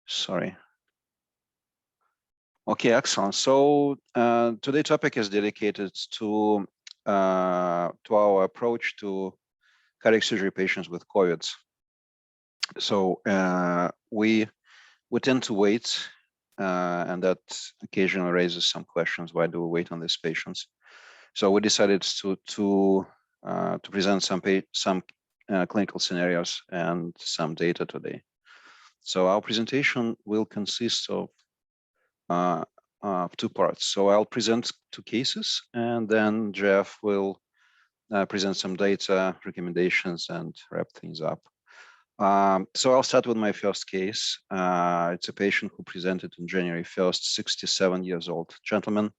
Sorry. Okay, excellent. So today's topic is dedicated to our approach to cardiac surgery patients with COVID. So we tend to wait, and that occasionally raises some questions. Why do we wait on these patients? So we decided to present some clinical scenarios and some data today. So our presentation will consist of two parts. So I'll present two cases, and then Jeff will present some data, recommendations, and wrap things up. So I'll start with my first case. It's a patient who presented on January 1st, 67 years old gentleman.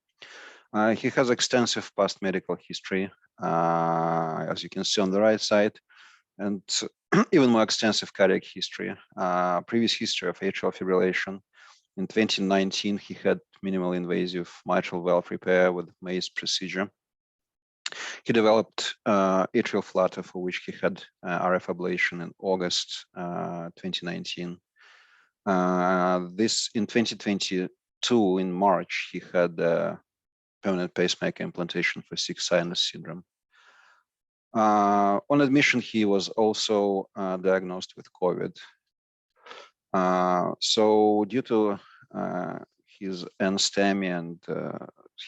He has extensive past medical history, as you can see on the right side, and even more extensive cardiac history, previous history of atrial fibrillation. In 2019, he had minimally invasive mitral valve repair with MACE procedure. He developed atrial flutter, for which he had RF ablation in August 2019. This in 2022, in March, he had permanent pacemaker implantation for sick sinus syndrome. On admission, he was also diagnosed with COVID. So due to his NSTEMI, and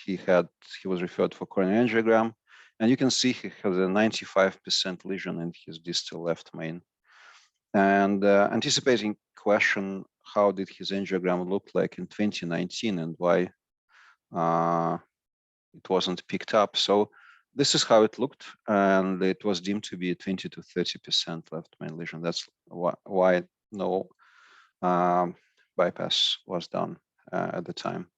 he was referred for coronary angiogram, and you can see he has a 95% lesion in his distal left main. And anticipating question, how did his angiogram look like in 2019 and why it wasn't picked up? So this is how it looked, and it was deemed to be 20 to 30% left main lesion. That's why no bypass was done at the time.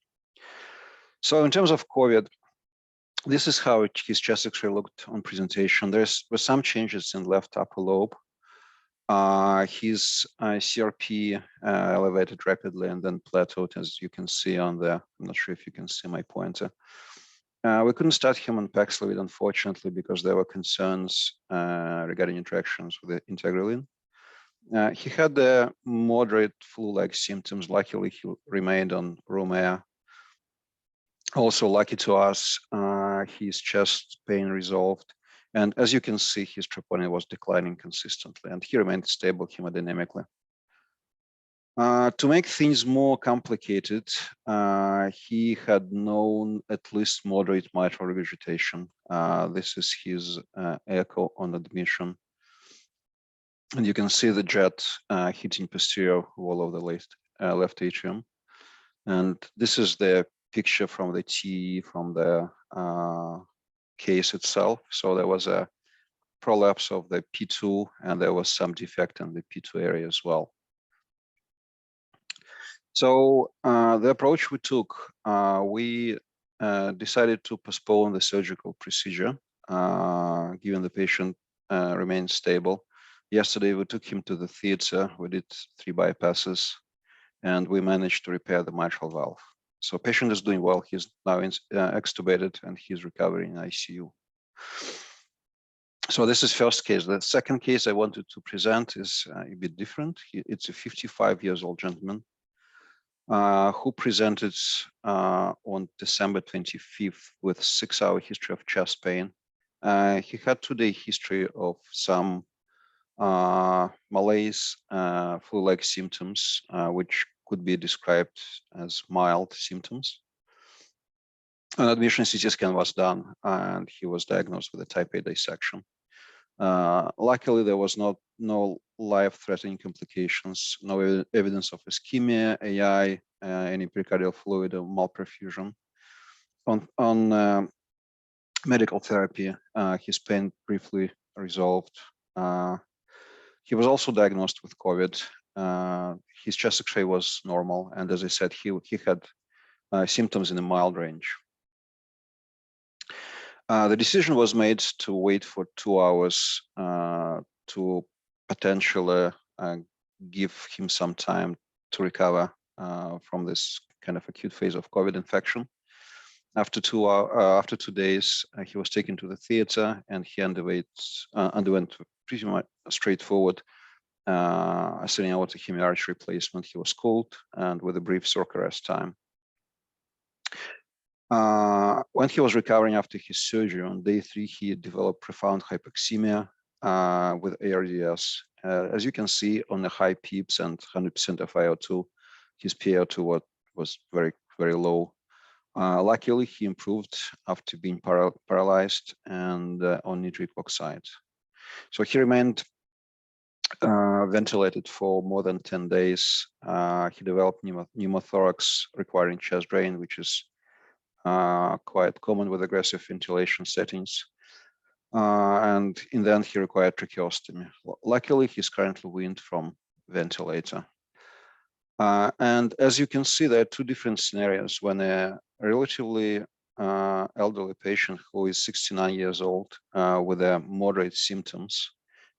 So in terms of COVID, this is how his chest X-ray looked on presentation. There were some changes in left upper lobe. His CRP elevated rapidly and then plateaued, as you can see on the, I'm not sure if you can see my pointer. We couldn't start him on Paxlovid, unfortunately, because there were concerns regarding interactions with the integralin. He had moderate flu-like symptoms. Luckily, he remained on room air. Also, lucky to us, his chest pain resolved. And as you can see, his troponin was declining consistently, and he remained stable hemodynamically. To make things more complicated, he had known at least moderate mitral regurgitation. This is his echo on admission. And you can see the jet hitting posterior wall of the left atrium. And this is the picture from the TE from the case itself. So there was a prolapse of the P2, and there was some defect in the P2 area as well. So the approach we took, we decided to postpone the surgical procedure, given the patient remained stable. Yesterday, we took him to the theater. We did 3 bypasses, and we managed to repair the mitral valve. So patient is doing well. He's now extubated, and he's recovering in ICU. So this is first case. The second case I wanted to present is a bit different. It's a 55-year-old gentleman who presented on December 25th with 6-hour history of chest pain. He had 2-day history of some malaise, flu-like symptoms, which could be described as mild symptoms. An admission CT scan was done, and he was diagnosed with a type A dissection. Luckily, there was no life-threatening complications, no evidence of ischemia, AI, any pericardial fluid or malperfusion. On medical therapy, his pain briefly resolved. He was also diagnosed with COVID. His chest X-ray was normal, and as I said, he had symptoms in a mild range. The decision was made to wait for 2 hours to potentially give him some time to recover from this kind of acute phase of COVID infection. After 2 days, he was taken to the theater, and he underwent pretty much straightforward Assuming aortic hemiarch replacement, he was cooled and with a brief shock arrest time. When he was recovering after his surgery on day 3, he developed profound hypoxemia with ARDS. As you can see on the high PEEPs and 100% of FiO2, his PaO2 was very, very low. Luckily, he improved after being paralyzed and on nitric oxide. So he remained ventilated for more than 10 days. He developed pneumothorax requiring chest drain, which is quite common with aggressive ventilation settings. And in the end, he required tracheostomy. Luckily, he's currently weaned from ventilator. And as you can see, there are 2 different scenarios when a relatively elderly patient who is 69 years old with moderate symptoms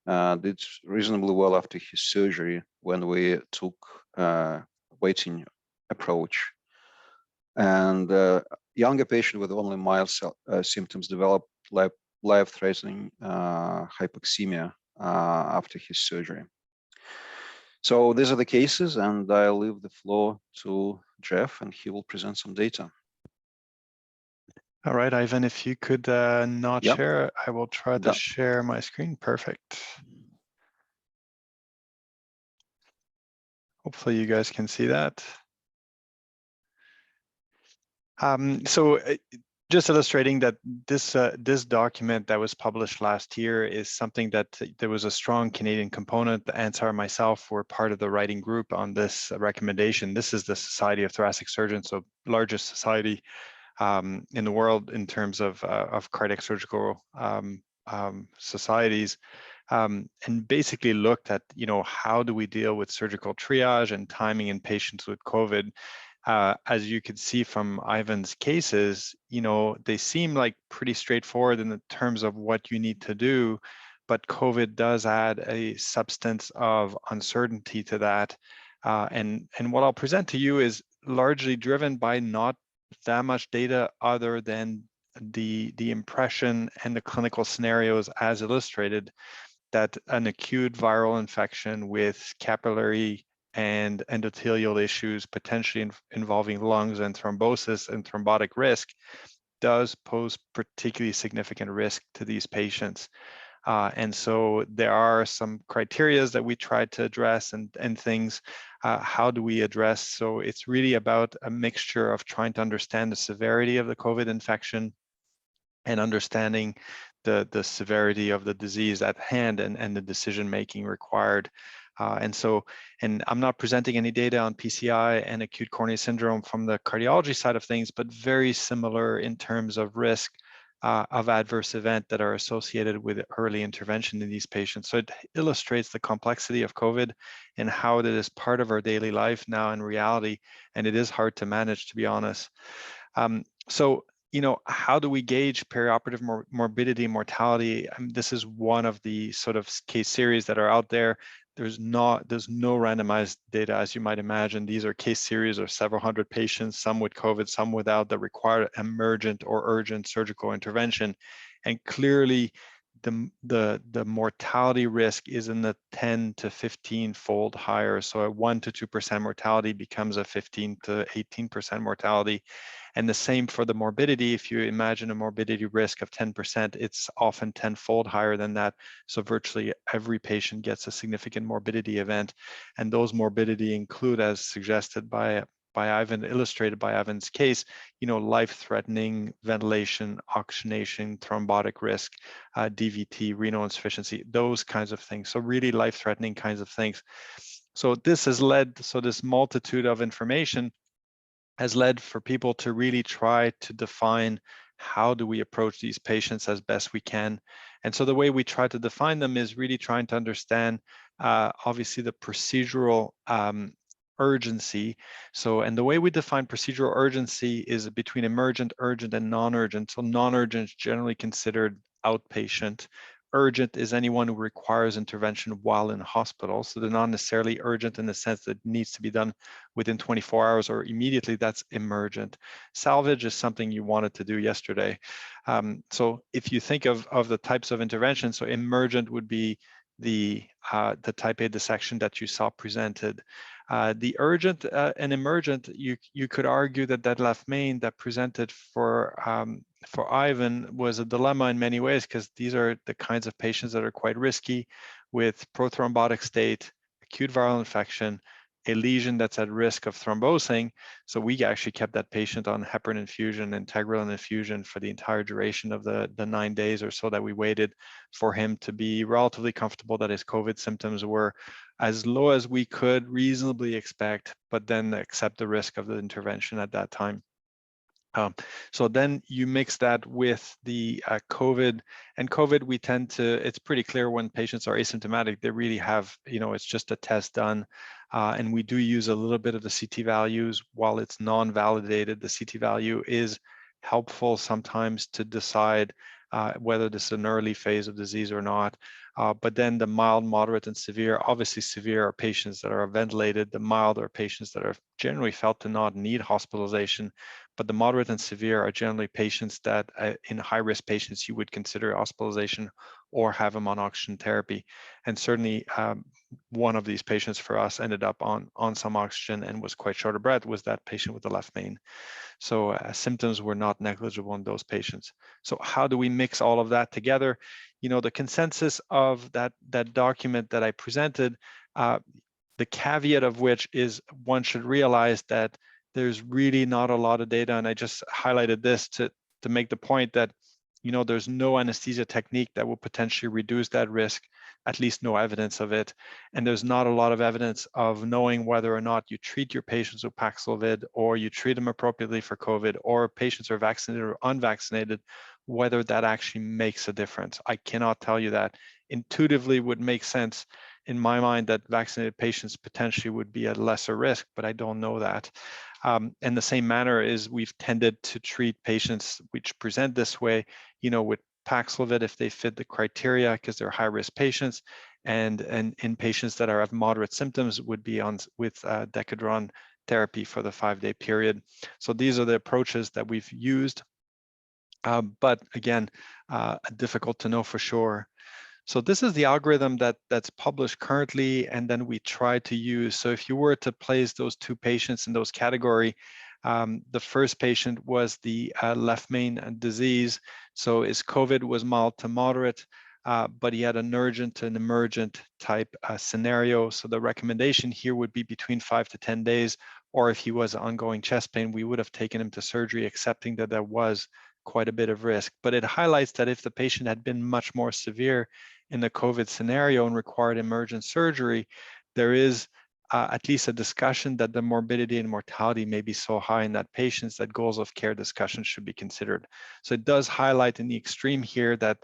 did reasonably well after his surgery when we took waiting approach. And younger patient with only mild symptoms developed life-threatening hypoxemia after his surgery. So these are the cases, and I'll leave the floor to Jeff, and he will present some data. All right, Ivan, if you could not share, I will try to share my screen. Perfect. Hopefully you guys can see that. So just illustrating that this document that was published last year is something that there was a strong Canadian component. Ansar and myself were part of the writing group on this recommendation. This is the Society of Thoracic Surgeons, so largest society in the world in terms of cardiac surgical societies, and basically looked at, how do we deal with surgical triage and timing in patients with COVID. As you can see from Ivan's cases, they seem like pretty straightforward in the terms of what you need to do, but COVID does add a substance of uncertainty to that. And what I'll present to you is largely driven by not that much data other than the impression and the clinical scenarios as illustrated, that an acute viral infection with capillary and endothelial issues, potentially involving lungs and thrombosis and thrombotic risk, does pose particularly significant risk to these patients. And so there are some criteria that we tried to address and things. How do we address? So it's really about a mixture of trying to understand the severity of the COVID infection and understanding the severity of the disease at hand and the decision-making required. And I'm not presenting any data on PCI and acute coronary syndrome from the cardiology side of things, but very similar in terms of risk of adverse event that are associated with early intervention in these patients. So it illustrates the complexity of COVID and how it is part of our daily life now in reality, and it is hard to manage, to be honest. How do we gauge perioperative morbidity and mortality? This is one of the sort of case series that are out there. There's no randomized data, as you might imagine. These are case series of several hundred patients, some with COVID, some without, that require emergent or urgent surgical intervention. And clearly, the mortality risk is in the 10 to 15-fold higher. So a 1 to 2% mortality becomes a 15 to 18% mortality. And the same for the morbidity. If you imagine a morbidity risk of 10%, it's often 10-fold higher than that. So virtually every patient gets a significant morbidity event. And those morbidity include, as suggested by Ivan, illustrated by Ivan's case, life-threatening ventilation, oxygenation, thrombotic risk, DVT, renal insufficiency, those kinds of things. So really life-threatening kinds of things. So this has led, this multitude of information has led for people to really try to define how do we approach these patients as best we can. And so the way we try to define them is really trying to understand, obviously, the procedural urgency. And the way we define procedural urgency is between emergent, urgent, and non-urgent. So non-urgent is generally considered outpatient. Urgent is anyone who requires intervention while in hospital. So they're not necessarily urgent in the sense that it needs to be done within 24 hours or immediately. That's emergent. Salvage is something you wanted to do yesterday. So if you think of the types of intervention, so emergent would be the type A dissection that you saw presented. The urgent and emergent, you could argue that that left main that presented for Ivan was a dilemma in many ways, because these are the kinds of patients that are quite risky with prothrombotic state, acute viral infection, a lesion that's at risk of thrombosing. So we actually kept that patient on heparin infusion, integralin infusion for the entire duration of the 9 days or so that we waited for him to be relatively comfortable that his COVID symptoms were as low as we could reasonably expect, but then accept the risk of the intervention at that time. So then you mix that with the COVID, and COVID, we tend to, it's pretty clear when patients are asymptomatic, they really have, it's just a test done. And we do use a little bit of the CT values. While it's non-validated, the CT value is helpful sometimes to decide whether this is an early phase of disease or not. But then the mild, moderate, and severe, obviously severe are patients that are ventilated. The mild are patients that are generally felt to not need hospitalization. But the moderate and severe are generally patients that in high-risk patients, you would consider hospitalization or have them on oxygen therapy. And certainly one of these patients for us ended up on some oxygen and was quite short of breath, was that patient with the left main. So symptoms were not negligible in those patients. So how do we mix all of that together? The consensus of that document that I presented, the caveat of which is one should realize that there's really not a lot of data. And I just highlighted this to make the point that, there's no anesthesia technique that will potentially reduce that risk, at least no evidence of it. And there's not a lot of evidence of knowing whether or not you treat your patients with Paxlovid, or you treat them appropriately for COVID, or patients are vaccinated or unvaccinated, whether that actually makes a difference. I cannot tell you that. Intuitively would make sense in my mind that vaccinated patients potentially would be at lesser risk, but I don't know that. And the same manner is we've tended to treat patients which present this way, with Paxlovid if they fit the criteria because they're high-risk patients, and in patients that have moderate symptoms would be on with Decadron therapy for the 5-day period. So these are the approaches that we've used, but again, difficult to know for sure. So this is the algorithm that's published currently, and then we try to use. So if you were to place those two patients in those category, the first patient was the left main disease. So his COVID was mild to moderate, but he had an urgent and emergent type scenario. So the recommendation here would be between 5 to 10 days, or if he was ongoing chest pain, we would have taken him to surgery, accepting that there was quite a bit of risk. But it highlights that if the patient had been much more severe in the COVID scenario and required emergent surgery, there is at least a discussion that the morbidity and mortality may be so high in that patients that goals of care discussions should be considered. So it does highlight in the extreme here that,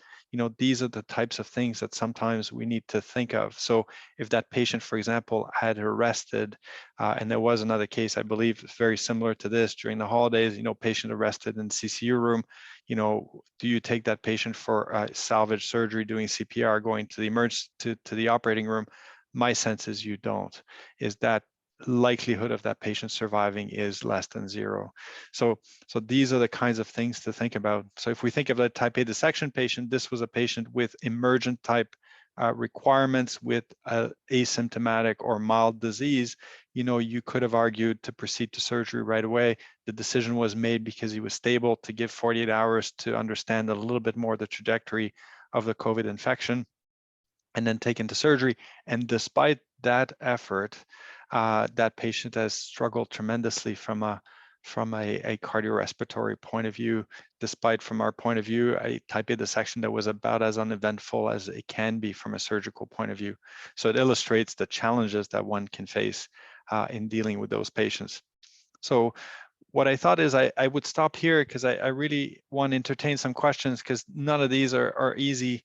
these are the types of things that sometimes we need to think of. So if that patient, for example, had arrested, and there was another case, I believe, very similar to this during the holidays, patient arrested in CCU room, do you take that patient for salvage surgery, doing CPR, going to the to the operating room? My sense is you don't, is that likelihood of that patient surviving is less than zero. So these are the kinds of things to think about. So if we think of a type A dissection patient, this was a patient with emergent type requirements with asymptomatic or mild disease. You could have argued to proceed to surgery right away. The decision was made because he was stable to give 48 hours to understand a little bit more the trajectory of the COVID infection, and then taken to surgery. And despite that effort, that patient has struggled tremendously from a cardiorespiratory point of view, despite, from our point of view, a type A dissection that was about as uneventful as it can be from a surgical point of view. So it illustrates the challenges that one can face in dealing with those patients. So what I thought is I would stop here because I really want to entertain some questions, because none of these are easy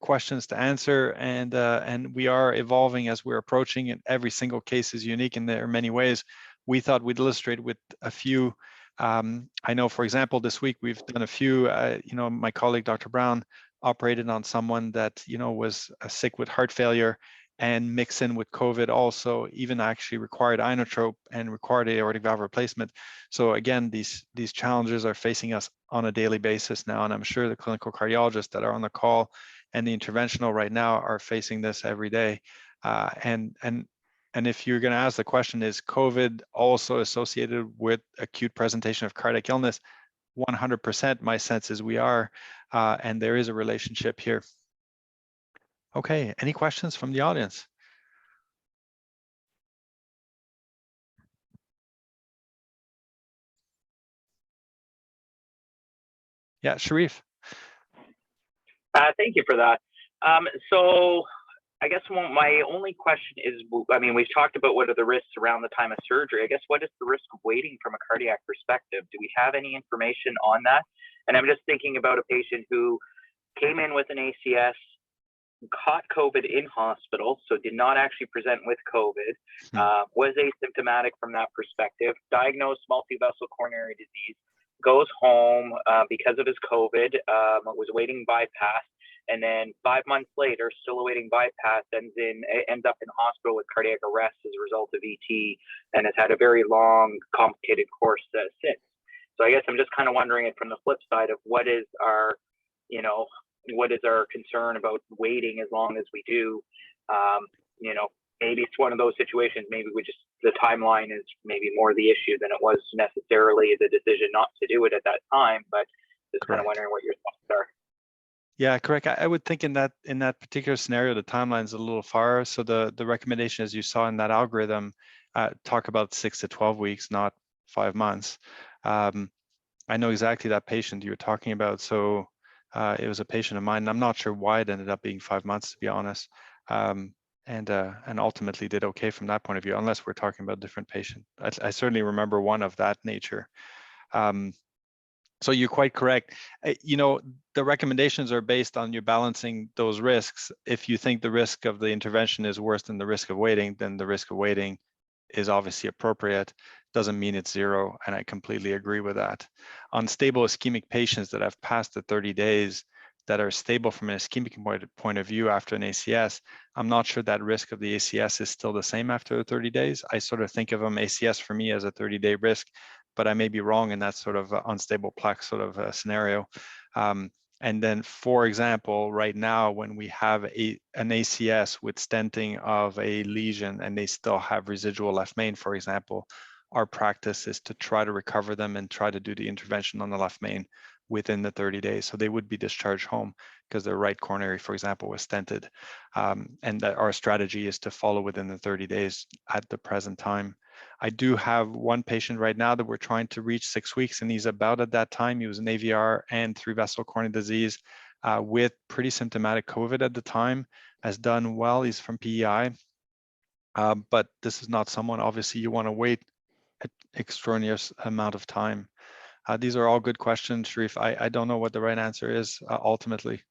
questions to answer, and we are evolving as we're approaching, and every single case is unique, and there are many ways. We thought we'd illustrate with a few. I know, for example, this week we've done a few. My colleague Dr. Brown operated on someone that was sick with heart failure, and mix in with COVID also, even actually required inotrope and required aortic valve replacement. So again, these challenges are facing us on a daily basis now, and I'm sure the clinical cardiologists that are on the call and the interventional right now are facing this every day. And if you're going to ask the question, is COVID also associated with acute presentation of cardiac illness? 100%, my sense is we are, and there is a relationship here. Okay, any questions from the audience? Yeah, Sharif. Thank you for that. So I guess my only question is, I mean, we've talked about what are the risks around the time of surgery. I guess what is the risk of waiting from a cardiac perspective? Do we have any information on that? And I'm just thinking about a patient who came in with an ACS, caught COVID in hospital, so did not actually present with COVID, was asymptomatic from that perspective, diagnosed multivessel coronary disease, goes home because of his COVID, was awaiting bypass, and then 5 months later, still awaiting bypass, ends up in hospital with cardiac arrest as a result of ET, and has had a very long, complicated course since. So I guess I'm just kind of wondering it from the flip side of what is our, what is our concern about waiting as long as we do? Maybe it's one of those situations, maybe the timeline is maybe more the issue than it was necessarily the decision not to do it at that time, but just kind of wondering what your thoughts are. Yeah, correct. I would think in that particular scenario, the timeline is a little far. So the recommendation, as you saw in that algorithm, talk about 6 to 12 weeks, not 5 months. I know exactly that patient you were talking about. So it was a patient of mine. I'm not sure why it ended up being 5 months, to be honest. And ultimately did okay from that point of view, unless we're talking about a different patient. I certainly remember one of that nature. So you're quite correct. The recommendations are based on you balancing those risks. If you think the risk of the intervention is worse than the risk of waiting, then the risk of waiting is obviously appropriate. Doesn't mean it's zero, and I completely agree with that. On stable ischemic patients that have passed the 30 days, that are stable from an ischemic point of view after an ACS, I'm not sure that risk of the ACS is still the same after the 30 days. I sort of think of them ACS for me as a 30-day risk, but I may be wrong in that sort of unstable plaque sort of scenario. And then, for example, right now, when we have an ACS with stenting of a lesion and they still have residual left main, for example, our practice is to try to recover them and try to do the intervention on the left main within the 30 days. So they would be discharged home because their right coronary, for example, was stented. And that our strategy is to follow within the 30 days at the present time. I do have one patient right now that we're trying to reach 6 weeks, and he's about at that time. He was an AVR and 3-vessel coronary disease with pretty symptomatic COVID at the time, has done well. He's from PEI. But this is not someone, obviously, you want to wait an extraordinary amount of time. These are all good questions, Sharif. I don't know what the right answer is ultimately.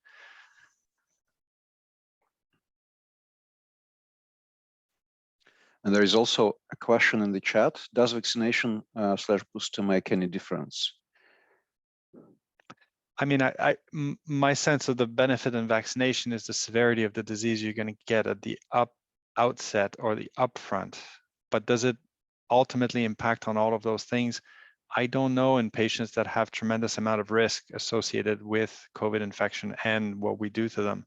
And there is also a question in the chat. Does vaccination / booster make any difference? I mean, my sense of the benefit in vaccination is the severity of the disease you're going to get at the outset or the upfront. But does it ultimately impact on all of those things? I don't know in patients that have tremendous amount of risk associated with COVID infection and what we do to them.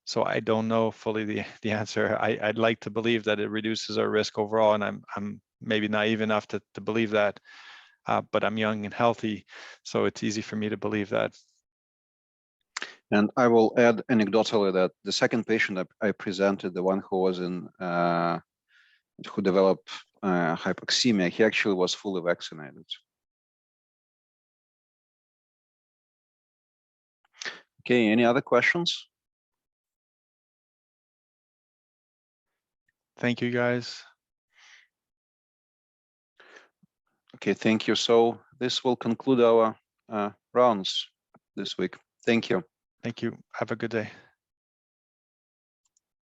So I don't know fully the answer. I'd like to believe that it reduces our risk overall, and I'm maybe naive enough to believe that, but I'm young and healthy, so it's easy for me to believe that. And I will add anecdotally that the second patient I presented, the one who was who developed hypoxemia, he actually was fully vaccinated. Okay, any other questions? Thank you, guys. Okay, thank you. So this will conclude our rounds this week. Thank you. Thank you. Have a good day.